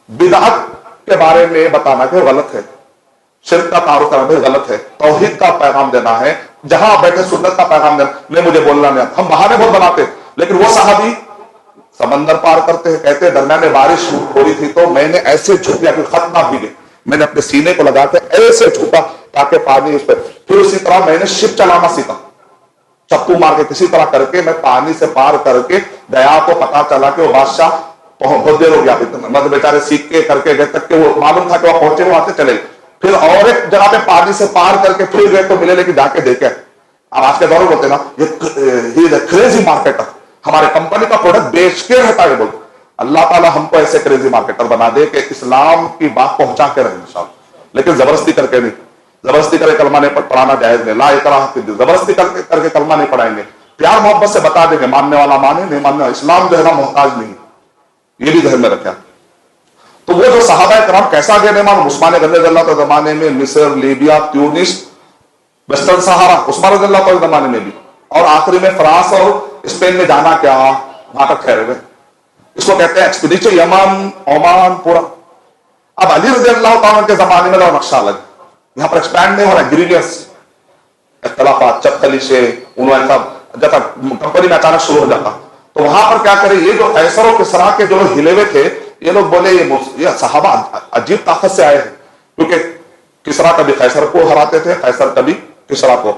بدعت کے بارے میں بتانا کہ غلط ہے، شرک کا تعارف کرنا غلط ہے، توحید کا پیغام دینا ہے، جہاں بیٹھے سنت کا پیغام دینا. نہیں مجھے بولنا نہیں آتا، ہم بہانے بہت بناتے. لیکن وہ صحابی سمندر پار کرتے ہیں، کہتے ہیں درمیان میں بارش ہو رہی تھی تو میں نے ایسے جھک لیا کہ خط نہ بھیگے، میں نے اپنے سینے کو لگا کے ایسے جھکا تاکہ پانی اس پہ. پھر اسی طرح میں نے شپ چلانا سیکھا، چپو مار کے کسی طرح کر کے میں پانی سے پار کر کے گیا. کو پتا چلا کہ وہ بادشاہ بہت دیر ہو گیا، مطلب بیچارے سیکھ کے کر کے گئے تک کہ وہ معلوم تھا کہ وہ پہنچے، وہاں سے چلے. پھر اور ایک جگہ پہ پانی سے پار کر کے پھر گئے تو ملے، لیکن جا کے دیکھے. اب آج کے دور میں بولتے نا یہ کریزی مارکیٹر، ہمارے کمپنی کا پروڈکٹ بیچ کے رہتا ہے. بولتے اللہ تعالیٰ ہم کو ایسے کریزی مارکیٹر بنا دے کہ اسلام کی بات پہنچا کے رہے انشاءاللہ، لیکن زبردستی کر کے نہیں. زبردستی کر کے کلمہ نہیں پڑھانا جائز نہیں، لا اکراہ فی الدین، زبردستی کر کے کلمہ نہیں پڑھائیں گے. پیار محبت سے بتا دیں گے، ماننے والا مانے، نہیں ماننے والا. اسلام جو ہے نا محتاج نہیں، یہ بھی ذہن میں رکھا. تو وہ جو صحابہ کرام کیسا گئے نہیں معلوم. عثمان غنی رضی اللہ کے زمانے میں مصر، لیبیا، تیونس، ویسٹرن سہارا عثمان رضی اللہ کے زمانے میں بھی، اور آخری میں فرانس اور اسپین میں جانا کیا وہاں تک ٹھہرے ہوئے. اس کو کہتے ہیں ایکسپیڈیشن یمن، عمان پورا. اب علی رضی اللہ تعالیٰ کے زمانے میں نقشہ الگ، یہاں پر ایکسپینڈ نہیں ہو رہا. انگریڈینٹس اختلافات چپکلی سے انہوں نے جب کمپنی میں اچانک شروع ہو جاتا تو وہاں پر کیا کرے. یہ جو قیصر و کسریٰ کے جو لوگ ہلے ہوئے تھے، یہ لوگ بولے یہ صحابہ عجیب طاقت سے آئے ہیں، کیونکہ کسریٰ کبھی قیصر کو ہراتے تھے، قیصر کبھی کسریٰ کو.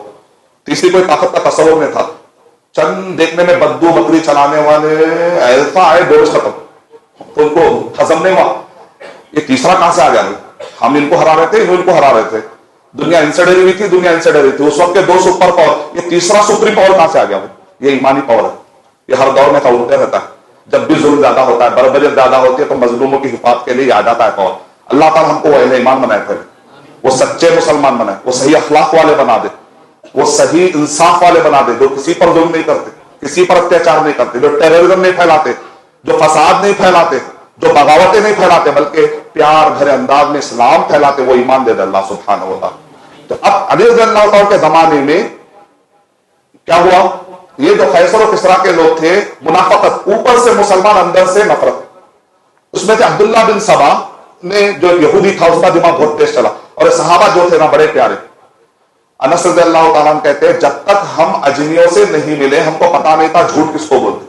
تیسری کوئی طاقت کا تصور نہیں تھا. چند دیکھنے میں بدو بکری چلانے والے ایسا آئے دو ختم، تو ان کو ہضم نہیں ہوا. یہ تیسرا کہاں سے آ گیا؟ ہم ان کو ہرا رہے تھے، ان کو ہرا رہے تھے. دنیا ان سے ڈری ہوئی تھی، دنیا ان سے ڈری تھی. اس وقت کے 2 سپر پاور، یہ تیسرا سپریم پاور کہاں سے آ گیا؟ یہ ایمانی پاور ہے. یہ ہر دور میں ہوتا رہتا ہے. جب بھی ظلم زیادہ ہوتا ہے، بربریت زیادہ ہوتی ہے، تو مظلوموں کی حفاظت کے لیے آ جاتا ہے پاور. اللہ تعالیٰ ہم کو اہل ایمان بنائے تھے. وہ سچے مسلمان بنائے, وہ صحیح اخلاق والے بنا دے, وہ صحیح انصاف والے بنا دے, جو کسی پر ظلم نہیں کرتے, کسی پر اتیاچار نہیں کرتے, جو ٹیررزم نہیں پھیلاتے, جو فساد نہیں پھیلاتے, جو بغاوتیں نہیں پھیلاتے, بلکہ پیار بھرے انداز میں اسلام پھیلاتے, وہ ایمان دے دے اللہ سبحانہ و تعالیٰ. تو اب علی رضی اللہ تعالیٰ کے زمانے میں کیا ہوا, یہ جو قیصر و کسریٰ کے لوگ تھے, منافقت, اوپر سے مسلمان اندر سے نفرت. اس میں سے عبداللہ بن سبا نے جو یہودی تھا, اس کا دماغ بہت تیز چلا, اور صحابہ جو تھے نا بڑے پیارے. انس رضی اللہ تعالیٰ عنہ کہتے ہیں جب تک ہم اجمیوں سے نہیں ملے ہم کو پتا نہیں تھا جھوٹ کس کو بولتے.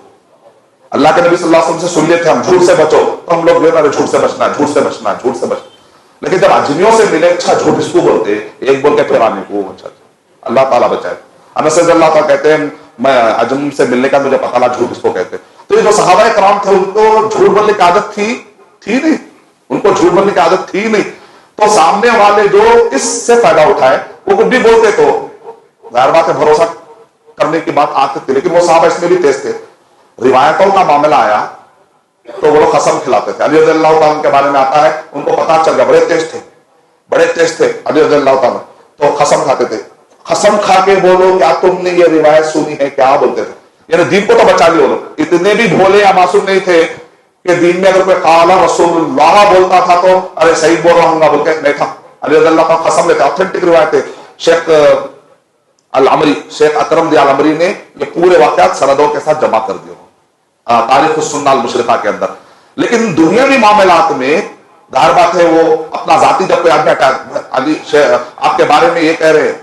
اللہ کے نبی صلی اللہ علیہ وسلم سے سن لیے تھے ہم جھوٹ سے بچو, تو ہم لوگ جو ہے جھوٹ سے بچنا ہے, جھوٹ سے بچنا ہے, جھوٹ سے بچنا. لیکن جب اجمیوں سے ملے, اچھا جھوٹ کس کو بولتے, ایک بول کے پھر آنے کو, اچھا اللہ تعالیٰ بچائے. انس رضی اللہ تعالیٰ کہتے ہیں میں اجم سے ملنے کا مجھے پتا جھوٹ کس کو کہتے. تو یہ جو صحابہ کرام تھے ان کو جھوٹ بولنے کی عادت تھی نہیں, ان کو جھوٹ بولنے کی عادت تھی نہیں. تو سامنے والے جو اس سے فائدہ اٹھائے وہ کچھ بھی بولتے تو ظاہر بات ہے بھروسہ کرنے کی بات آتی تھی, لیکن وہ صحابہ اس میں بھی تیز تھے. روایتوں کا معاملہ آیا تو وہ لوگ قسم کھلاتے تھے. علی رضی اللہ تعالیٰ کے بارے میں آتا ہے ان کو پتا چل گیا, بڑے تیز تھے علی رضی اللہ تعالیٰ, تو قسم کھاتے تھے. قسم کھا کے بولو کیا تم نے یہ روایت سنی ہے, کیا بولتے تھے. یعنی دین کو تو بچا لیا, لوگ اتنے بھی بھولے یا معصوم نہیں تھے کہ دین میں اگر کوئی قال رسول اللہ بولتا تھا تو ارے صحیح بول رہا ہوں گا بول کے نہیں تھا. علی رضی اللہ تعالیٰ قسم لیتے, آتھینٹک روایت ہے. شیخ العمری, شیخ اکرم دی العمری نے یہ پورے واقعات سندوں کے ساتھ جمع کر دیے تاریخ السنہ المشرقہ کے اندر. لیکن دنیاوی معاملات میں ظاہر بات ہے وہ اپنا ذاتی جب کوئی آدمی آپ کے بارے میں یہ کہہ رہے,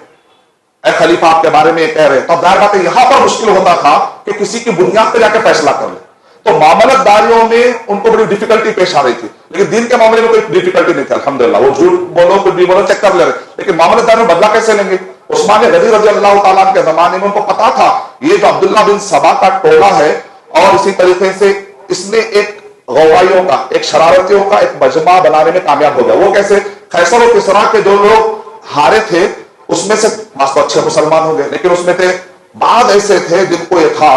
اے خلیفہ آپ کے بارے میں یہ کہہ رہے, تو ظاہر بات ہے یہاں پر مشکل ہوتا تھا کہ کسی کی بنیاد پہ جا کے فیصلہ کر لے. تو معاملت داریوں میں ان کو بڑی ڈیفیکلٹی پیش آ رہی تھی, لیکن دین کے معاملے میں کوئی ڈیفیکلٹی نہیں تھی الحمدللہ. وہ جھوٹ بولو کچھ بھی بولو چیک کر لے رہے, لیکن معاملت داریوں میں بدلا کیسے لیں گے. عثمان غنی رضی اللہ تعالیٰ کے زمانے میں ان کو پتا تھا یہ جو عبداللہ بن سبا کا ٹولہ ہے, اور اسی طریقے سے اس نے ایک غوائیوں کا, ایک شرارتیوں کا ایک مجمع بنانے میں کامیاب ہو گیا. وہ کیسے, قیصر و کسریٰ کے جو لوگ ہارے تھے اس میں سے بعض تو اچھے مسلمان ہو گئے, لیکن اس میں تھے بعض ایسے تھے جن کو یہ تھا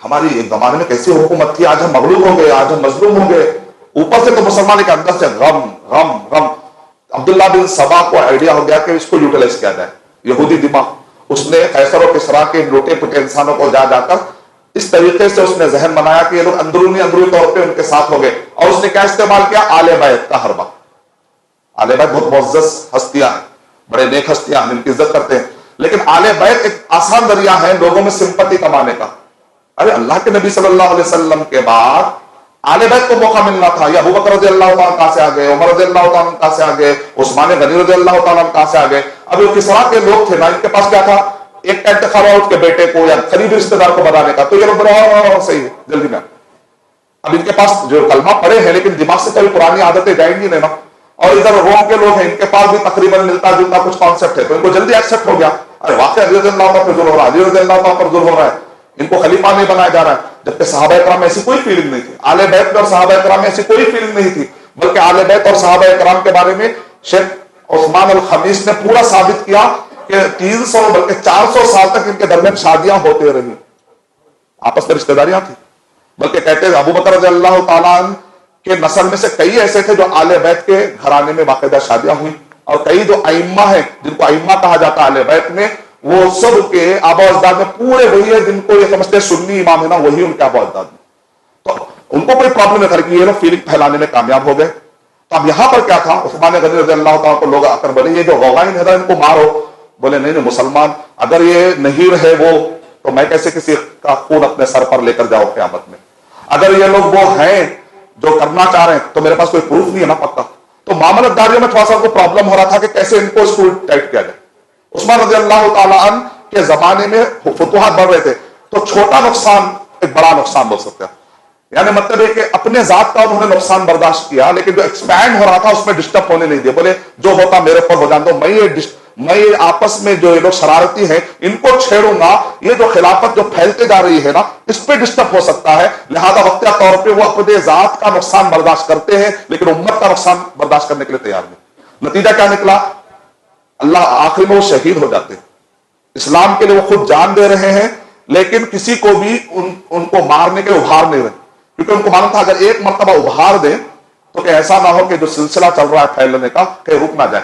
ہماری ایک زمانے میں کیسی حکومت تھی, آج ہم مغلوب ہو گئے, آج ہم مظلوم ہو گئے. اوپر سے تو مسلمان کے اندر سے غم غم غم. عبداللہ بن سبا کو آئیڈیا ہو گیا کہ اس کو یوٹیلائز کیا جائے, یہودی دماغ. اس نے قیصر و کسریٰ کے لوٹے پٹے انسانوں کو جا کر اس طریقے سے اس نے ذہن بنایا کہ یہ لوگ اندرونی طور پہ ان کے ساتھ ہو گئے. اور اس نے کیا استعمال کیا, آل بیت کا حربہ. آل بیت بہت معزز ہستیاں ہیں, بڑے نیک ہستیاں ہیں, ان کی عزت کرتے ہیں, لیکن آل بیت ایک آسان ذریعہ ہے لوگوں میں سمپتی کمانے کا. ارے اللہ کے نبی صلی اللہ علیہ وسلم کے بعد آل بیت کو موقع ملنا تھا. یا ابو بکر رضی اللہ تعالیٰ کہاں سے آ گئے, عمر رضی اللہ تعالیٰ کہاں سے آ گئے, عثمان غنی رضی اللہ تعالیٰ کہاں سے آ گئے. اب یہ کسریٰ کے لوگ تھے نا, ان کے پاس کیا تھا, ایک کا انتخاب ہوا اس کے بیٹے کو یا قریبی رشتے دار کو بنانے کا. تو یہ لوگ صحیح ہے جلدی میں. اب ان کے پاس جو کلمہ پڑے ہیں لیکن دماغ سے کبھی پرانی عادتیں جائیں گی نہیں نا, اور ادھر روم کے لوگ ہیں, ان کے پاس بھی تقریباً ملتا جلتا کچھ کانسیپٹ ہے, تو ان کو جلدی ایکسپٹ ہو گیا. ارے واقعی علی رضی اللہ تعالیٰ پر ظلم ہو رہا ہے, علی رضی اللہ تعالیٰ پر ظلم ہو رہا ہے, ان کو خلیفہ نہیں بنایا جا رہا ہے. جبکہ صحابہ کرام میں ایسی کوئی فیلنگ نہیں تھی, آل بیت میں اور صحابہ کرام میں ایسی کوئی فیلنگ نہیں تھی, بلکہ آل بیت اور صحابہ کرام کے بارے میں شیخ عثمان الخمیس نے پورا ثابت کیا کہ 300 بلکہ 400 سال تک ان کے درمیان شادیاں ہوتے رہی, آپس میں رشتہ داریاں تھی. بلکہ کہتے ہیں ابو بکر رضی اللہ تعالیٰ عنہ کے نسل میں سے کئی ایسے تھے جو آل بیت کے گھرانے میں باقاعدہ شادیاں ہوئی, اور کئی جو ائمہ ہیں جن کو ائمہ کہا جاتا ہے آل بیت میں, وہ سب کے آبا اجداد میں پورے وہی ہے جن کو یہ سمجھتے ہیں سنی امام ہے نا, وہی ان کے آبا اجداد میں. تو ان کو کوئی پرابلم نہیں تھا کہ یہ لوگ فیلنگ پھیلانے میں کامیاب ہو گئے. تو اب یہاں پر کیا تھا, عثمان غنی رضی اللہ تعالیٰ کو لوگ آ کر بولے یہ جو غوغائن ہے ان کو مارو. بولے نہیں مسلمان, اگر یہ نہیں رہے وہ تو میں کیسے کسی کا خون اپنے سر پر لے کر جاؤ قیامت میں. اگر یہ لوگ وہ ہیں جو کرنا چاہ رہے ہیں تو میرے پاس کوئی پروف نہیں ہے نا پکا. تو معاملت داریوں میں تھوڑا سا کو پرابلم ہو رہا تھا کہ کیسے ان کو اسکول ٹائٹ کیا جائے. عثمان رضی اللہ تعالیٰ عنہ کے زمانے میں فتوحات بڑھ رہے تھے, تو چھوٹا نقصان ایک بڑا نقصان بول سکتے ہیں. یعنی مطلب ہے کہ اپنے ذات کا انہوں نے نقصان برداشت کیا, لیکن جو ایکسپینڈ ہو رہا تھا اس میں ڈسٹرب ہونے نہیں دیا. بولے جو ہوتا میرے پر ہو جان دو, میں یہ آپس میں جو یہ لوگ شرارتی ہیں ان کو چھیڑوں گا, یہ جو خلافت جو پھیلتے جا رہی ہے نا اس پہ ڈسٹرب ہو سکتا ہے. لہذا وقتیہ طور پہ وہ اپنے ذات کا نقصان برداشت کرتے ہیں لیکن امت کا نقصان برداشت کرنے کے لیے تیار نہیں. نتیجہ کیا نکلا, اللہ آخر میں وہ شہید ہو جاتے ہیں. اسلام کے لیے وہ خود جان دے رہے ہیں لیکن کسی کو بھی ان کو مارنے کے ابھار نہیں رہے, کیونکہ ان کو معلوم تھا اگر ایک مرتبہ ابھار دیں تو کہ ایسا نہ ہو کہ جو سلسلہ چل رہا ہے پھیلنے کا کہیں رک نہ جائے.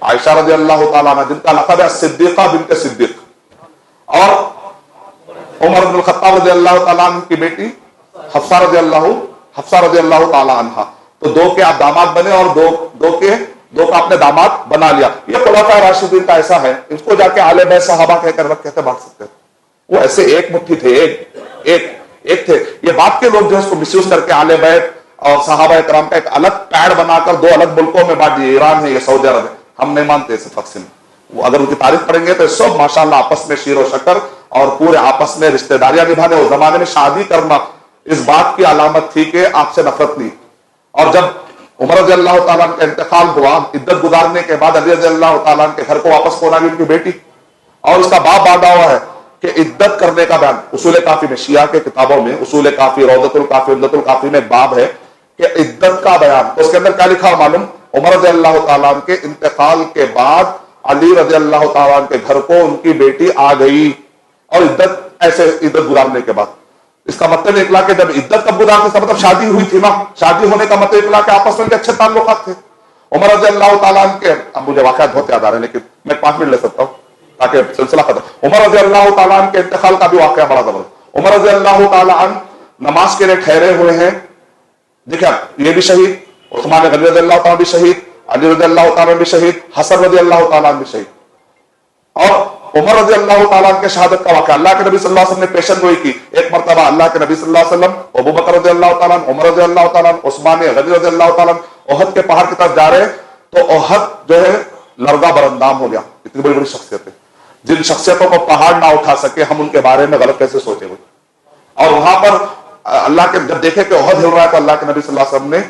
عائشہ رضی اللہ تعالیٰ عنہ جن کا لقب ہے صدیقہ بنت صدیق, اور عمر بن الخطاب رضی اللہ تعالیٰ عنہ کی بیٹی حفصہ رضی اللہ تعالیٰ عنہ. تو دو کے آپ داماد بنے اور دو کا اپنے داماد بنا لیا. یہ خلفائے راشدین کا ایسا ہے, اس کو جا کے اہل بیت صحابہ کہہ کر کہتے بات سکتے ہیں. وہ ایسے ایک مٹھی تھے, ایک تھے. یہ بات کے لوگ جو ہے اس کو مس یوز کر کے اہل بیت اور صحابہ کرام کا ایک الگ پیڑ بنا کر دو الگ ملکوں میں بانٹ دیے. ایران ہے, یہ سعودی عرب ہے. ہم نہیں مانتے اسے تقسیم. وہ اگر ان کی تاریخ پڑھیں گے تو سب ماشاءاللہ آپس میں شیر و شکر اور پورے آپس میں رشتہ داریاں نبھانے. اس زمانے میں شادی کرنا اس بات کی علامت تھی کہ آپ سے نفرت نہیں. اور جب عمر رضی اللہ تعالیٰ کا انتقال ہوا, عدت گزارنے کے بعد علی رضی اللہ تعالیٰ کے گھر کو واپس کون آ گئی, ان کی بیٹی. اور اس کا باپ باندھا ہوا ہے کہ عدت کرنے کا بیان اصول کافی میں, شیعہ کے کتابوں میں اصول کافی, روضۃ الکافی, عمدۃ الکافی میں باب ہے کہ عدت کا بیان. تو اس کے اندر کیا لکھا معلوم, عمر رضی اللہ تعالیٰ کے انتقال کے بعد علی رضی اللہ تعالیٰ کے گھر کو ان کی بیٹی آ گئی, اور عدت گزارنے کے بعد. اس کا مطلب نکلا کہ جب عدت کب گزارتے, اس کا مطلب شادی ہوئی تھی نا. شادی ہونے کا مطلب نکلا کہ آپس میں اچھے تعلقات تھے. عمر رضی اللہ تعالیٰ کے, اب مجھے واقعات بہت یاد آ رہے ہیں لیکن میں 5 منٹ لے سکتا ہوں تاکہ سلسلہ ختم. عمر رضی اللہ تعالیٰ کے انتقال کا بھی واقعہ بڑا زبردست. عمر رضی اللہ تعالیٰ نماز کے لیے ٹھہرے ہوئے ہیں. دیکھیں یہ بھی شہید, عثمان غنی رضی اللہ تعالیٰ بھی شہید, علی رضی اللہ تعالیٰ بھی شہید, حسن رضی اللہ تعالیٰ بھی شہید. اور عمر رضی اللہ تعالیٰ کے شہادت کا واقعہ, اللہ کے نبی صلی اللہ علیہ وسلم نے پیشن گوئی کی. ایک مرتبہ اللہ کے نبی صلی اللہ علیہ وسلم, ابو بکر رضی اللہ تعالیٰ, عمر رضی اللہ تعالیٰ, عثمان غنی رضی اللہ تعالیٰ احد کے پہاڑ کی طرف جا رہے, تو احد جو ہے لرزہ برندام ہو گیا. اتنی بڑی بڑی شخصیتیں, جن شخصیتوں کو پہاڑ نہ اٹھا سکے, ہم ان کے بارے میں غلط کیسے سوچے ہوئے. اور وہاں پر اللہ کے جب دیکھے کہ احد ہل رہا ہے تو اللہ کے نبی صلی اللہ علیہ وسلم نے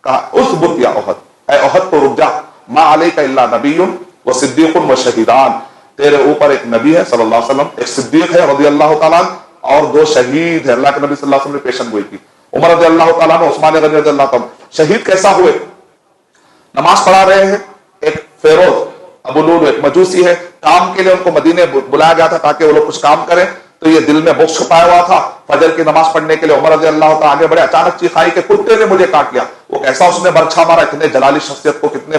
کہا اس بت یا احد, اے احد تو رک جا, ما علیک الا نبی و صدیق و شہیدان, تیرے اوپر ایک نبی ہے صلی اللہ علیہ وسلم, ایک صدیق ہے رضی اللہ تعالیٰ اور 2 شہید ہیں. اللہ کے نبی صلی اللہ علیہ وسلم نے پیشن گوئی کی. عمر رضی اللہ تعالیٰ عثمان غنی رضی اللہ تعالیٰ شہید کیسا ہوئے, نماز پڑھا رہے ہیں. ایک فیروز ابو لولو ایک مجوسی ہے, کام کے لیے ان کو مدینے بلایا گیا تھا تاکہ وہ لوگ کچھ کام کریں. تو یہ دل میں بغض چھپایا ہوا تھا. فجر کی نماز پڑھنے کے لیے عمر رضی اللہ تعالیٰ آگے بڑے, اچانک چیخ آئی کہ کتے نے مجھے کاٹ لیا. وہ کیسا اس نے برچھا مارا, اتنے جلالی شخصیت کو کتنے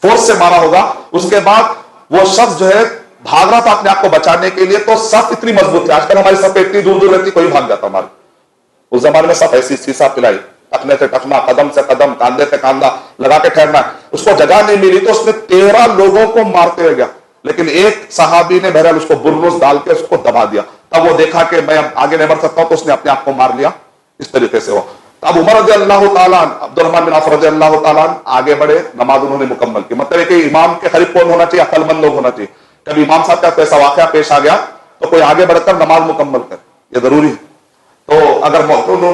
فورس سے مارا ہوگا. اس کے بعد وہ شخص جو ہے بھاگ رہا تھا اپنے آپ کو بچانے کے لیے, تو صف اتنی مضبوط تھی. آج کل ہماری صف اتنی دور رہتی, کوئی بھاگ جاتا ہمارے. اس زمانے میں صف ایسی سیسا پلائی, ٹکنے سے ٹکنا, قدم سے قدم, کاندھے سے کاندھا لگا کے ٹھہرنا. اس کو جگہ نہیں ملی تو اس نے 13 لوگوں کو مارتے ہوئے گیا, لیکن ایک صحابی نے بہرحال اس کو برنس ڈال کے اس کو دبا دیا. تب وہ دیکھا کہ میں اب آگے نہیں بڑھ سکتا ہوں, تو اس نے اپنے آپ کو مار لیا. اس طریقے سے ہوا. اب عمر رضی اللہ تعالیٰ, عبد الرحمن بن عوف رضی اللہ تعالیٰ آگے بڑھے, نماز انہوں نے مکمل کی. مطلب ہے کہ امام کے قریب کون ہونا چاہیے, عقل مند لوگ ہونا چاہیے. کبھی امام صاحب کا ایسا واقعہ پیش آ گیا تو کوئی آگے بڑھ کر نماز مکمل کر, یہ ضروری ہے. تو اگر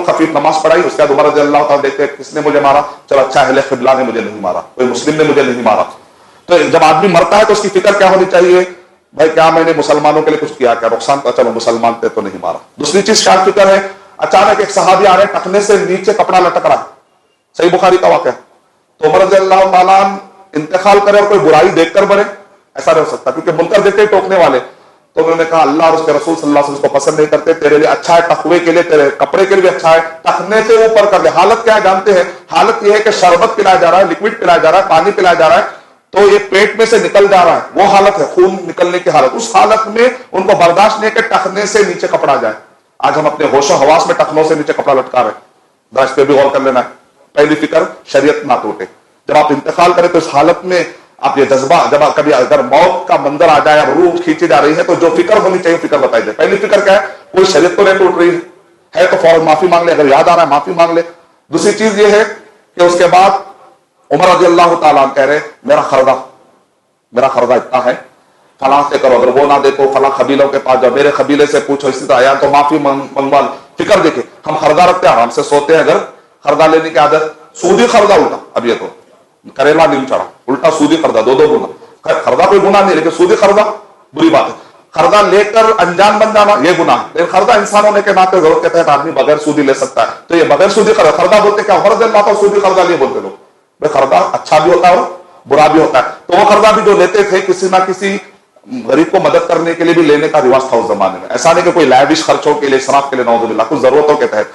خفیف نماز پڑھائی, اس کے بعد عمر رضی اللہ تعالیٰ دیکھتے کس نے مجھے مارا, چلو اچھا اہل قبلہ نے مجھے نہیں مارا, کوئی مسلم نے مجھے نہیں مارا. تو جب آدمی مرتا ہے تو اس کی فکر کیا ہونی چاہیے, بھائی کیا میں نے مسلمانوں کے لیے کچھ کیا, کیا نقصان کا, چلو مسلمان تھے تو نہیں مارا. دوسری چیز شاید فکر ہے, اچانک ایک صحابی آ رہے, ٹکنے سے نیچے کپڑا لٹک رہا ہے, صحیح بخاری کا واقعہ. تو عمر رضی اللہ تعالیٰ انتقال کرے اور کوئی برائی دیکھ کر بڑھے, ایسا نہیں ہو سکتا, کیونکہ منکر دیکھتے ٹوکنے والے. تو انہوں نے کہا اللہ اور اس کے رسول صلی اللہ علیہ وسلم کو پسند نہیں کرتے, تیرے لیے اچھا ہے تقوی کے لیے, تیرے کپڑے کے لیے بھی اچھا ہے, ٹکنے سے اوپر کر دے. حالت کیا ہے جانتے ہیں, حالت یہ ہے کہ شربت پلایا جا رہا ہے, لکوڈ پلایا جا رہا ہے, پانی پلایا جا رہا ہے, تو یہ پیٹ میں سے نکل جا رہا ہے, وہ حالت ہے خون نکلنے کی حالت. اس حالت میں ان کو برداشت نہیں کہ ٹکنے سے نیچے کپڑا جائے. آج ہم اپنے ہوش و حواس میں ٹکنوں سے نیچے کپڑا لٹکا رہے ہیں, درس پہ بھی غور کر لینا ہے. پہلی فکر شریعت نہ ٹوٹے. جب آپ انتقال کریں تو اس حالت میں آپ یہ جذبہ, جب کبھی اگر موت کا منظر آ جائے, اب روح کھینچی جا رہی ہے, تو جو فکر ہونی چاہیے فکر بتائی جائے. پہلی فکر کیا ہے, کوئی شریعت تو نہیں ٹوٹ رہی ہے تو فوراً معافی مانگ لے, اگر یاد آ رہا ہے معافی مانگ لے. دوسری چیز یہ ہے کہ اس کے بعد عمر رضی اللہ تعالیٰ کہہ رہے میرا خردہ اتنا ہے, فلاں سے کرو, اگر وہ نہ دیکھو فلاں قبیلوں کے پاس جاؤ, میرے قبیلے سے پوچھو, اسی طرح آیا تو معافی منگوا. فکر دیکھیں, ہم خردہ رکھتے ہیں, آرام سے سوتے ہیں, اگر خردہ لینے کی عادت, سودی خردہ الٹا, اب یہ تو کریلا نہیں چڑھا, الٹا سودی خردہ, 2 گنا. خردہ کوئی گناہ نہیں, لیکن سودی خردہ بری بات ہے. خردہ لے کر انجان بن جانا یہ گناہ ہے, لیکن خردہ انسان ہونے کے ناطے ضرورت کے تحت آدمی بغیر سودی لے سکتا ہے. تو یہ بغیر سودی خردہ بولتے کیا, عمر رضی اللہ تعالیٰ سودی خردہ لیے بولتے لوگ. بھائی خردہ اچھا بھی ہوتا ہے اور برا بھی ہوتا ہے. تو وہ خردہ بھی جو لیتے تھے کسی نہ کسی غریب کو مدد کرنے کے لیے بھی لینے کا رواج تھا اس زمانے میں. ایسا نہیں کہ کوئی لیوش خرچوں کے لیے, اسراف کے لیے, نعوذ باللہ, کچھ ضرورتوں کے تحت.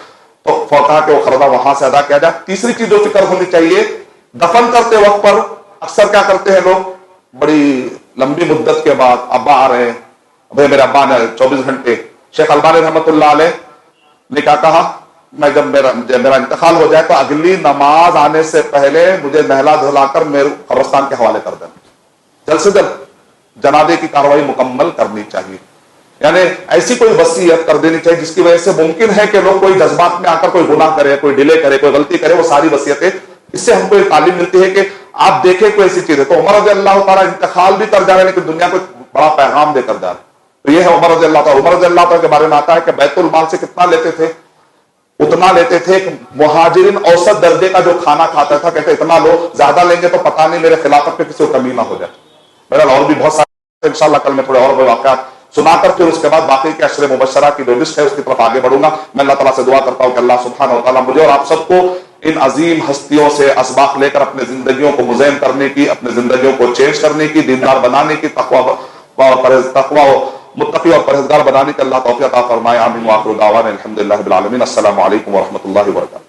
تو کہا کہ وہ خردہ وہاں سے ادا کیا جائے. تیسری چیز جو فکر ہونی چاہیے, دفن کرتے وقت پر اکثر کیا کرتے ہیں لوگ, بڑی لمبی مدت کے بعد ابا آ رہے ہیں. بھائی میرے ابا نے 24 گھنٹے. شیخ البانی رحمۃ اللہ علیہ نے کیا کہا, میں جب میرا انتقال ہو جائے تو اگلی نماز آنے سے پہلے مجھے نہلا دھلا کر میرے قبرستان کے حوالے کر دینا. جلد سے جلد جنازے کی کارروائی مکمل کرنی چاہیے. یعنی ایسی کوئی وصیت کر دینی چاہیے جس کی وجہ سے ممکن ہے کہ لوگ کوئی جذبات میں آ کر کوئی گناہ کرے, کوئی ڈیلے کرے, کوئی غلطی کرے, وہ ساری وصیتیں. اس سے ہم کو ایک تعلیم ملتی ہے کہ آپ دیکھیں کوئی ایسی چیز ہے. تو عمر رضی اللہ تعالیٰ انتقال بھی کر جا رہے ہیں لیکن دنیا کو بڑا پیغام دے کر جا رہے ہیں. تو یہ ہے عمر رضی اللہ تعالیٰ. عمر رضی اللہ تعالیٰ کے بارے میں آتا ہے کہ بیت المال سے کتنا لیتے تھے, اتنا لیتے تھے کہ مہاجرین اوسط درجے کا جو کھانا کھاتا تھا کہتے اتنا لو, زیادہ لیں گے تو پتہ نہیں میرے خلافت پہ کسی کو کمی نہ ہو جائے. بہرحال اور بھی بہت سارے انشاءاللہ کل میں تھوڑے اور واقعات سنا کر پھر اس کے بعد باقی کے عشر مبشرہ کی جو لسٹ ہے اس کی طرف آگے بڑھوں گا. میں اللہ تعالیٰ سے دعا کرتا ہوں کہ اللہ سبحانہ و تعالیٰ مجھے اور آپ سب کو ان عظیم ہستیوں سے اسباق لے کر اپنے زندگیوں کو مزین کرنے کی, اپنے زندگیوں کو چینج کرنے کی, دیندار بنانے کی, تقوی متقی اور پرہیزگار بنانے کی اللہ توفیق عطا فرمائے. آمین. وآخر دعوانا الحمدللہ رب العالمین. السلام علیکم ورحمۃ اللہ وبرکاتہ.